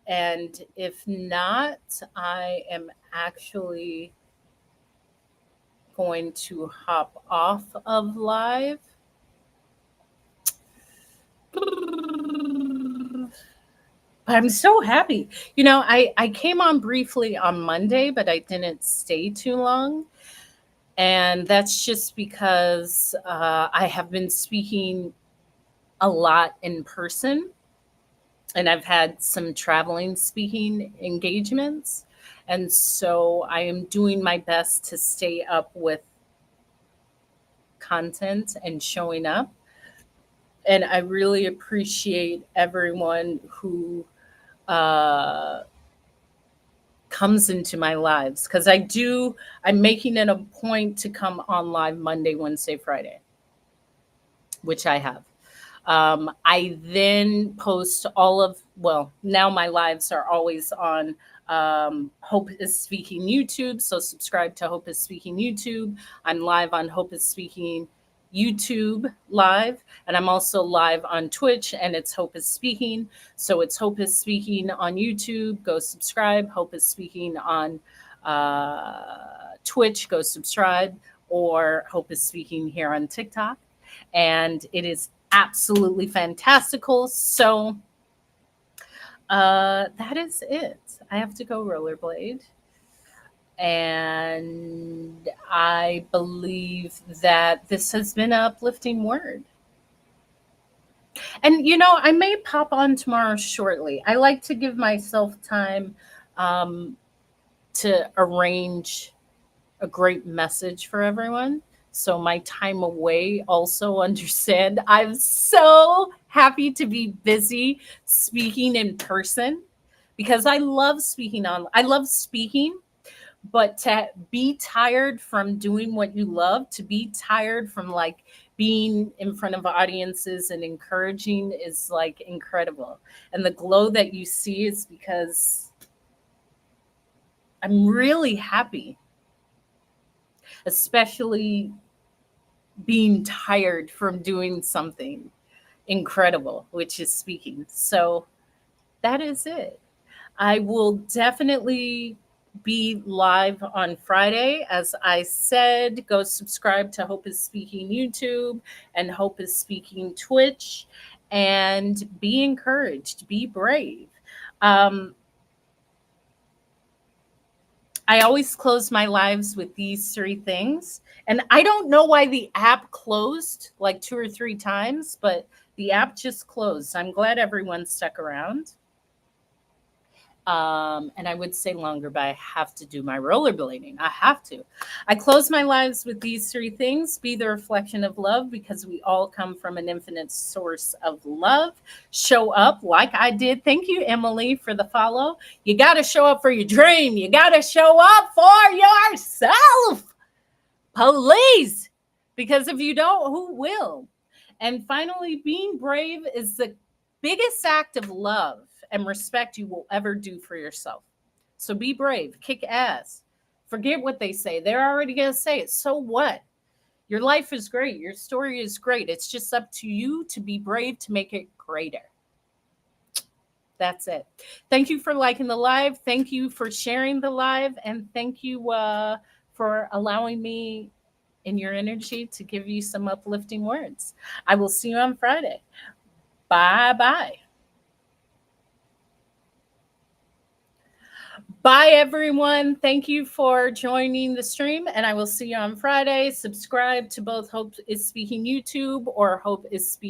And if not, I am actually going to hop off of live. I'm so happy. I came on briefly on Monday, but I didn't stay too long. And that's just because I have been speaking a lot in person, and I've had some traveling speaking engagements. And so I am doing my best to stay up with content and showing up. And I really appreciate everyone who comes into my lives, because I'm making it a point to come on live Monday, Wednesday, Friday, which I have. I then post now my lives are always on Hope is Speaking YouTube. So subscribe to Hope is Speaking YouTube. I'm live on Hope is Speaking YouTube live, and I'm also live on Twitch, and it's Hope is Speaking. So it's Hope is Speaking on YouTube. Go subscribe. Hope is Speaking on Twitch. Go subscribe. Or Hope is Speaking here on TikTok. And it is absolutely fantastical. So that is it. I have to go rollerblade. And I believe that this has been an uplifting word. And, I may pop on tomorrow shortly. I like to give myself time to arrange a great message for everyone. So my time away, also understand I'm so happy to be busy speaking in person, because I love speaking, but to be tired from doing what you love, to be tired from like being in front of audiences and encouraging is like incredible. And the glow that you see is because I'm really happy, especially being tired from doing something incredible, which is speaking. So that is it. I will definitely be live on Friday. As I said, go subscribe to Hope is Speaking YouTube and Hope is Speaking Twitch, and be encouraged, be brave. I always close my lives with these 3 things. And I don't know why the app closed like 2 or 3 times, but the app just closed. I'm glad everyone stuck around. And I would say longer, but I have to do my rollerblading. I have to. I close my lives with these 3 things. Be the reflection of love, because we all come from an infinite source of love. Show up like I did. Thank you, Emily, for the follow. You got to show up for your dream. You got to show up for yourself. Please. Because if you don't, who will? And finally, being brave is the biggest act of love and respect you will ever do for yourself. So be brave, kick ass. Forget what they say. They're already going to say it. So what? Your life is great. Your story is great. It's just up to you to be brave to make it greater. That's it. Thank you for liking the live. Thank you for sharing the live. And thank you for allowing me in your energy to give you some uplifting words. I will see you on Friday. Bye-bye. Bye, everyone. Thank you for joining the stream, and I will see you on Friday. Subscribe to both Hope is Speaking YouTube or Hope is Speaking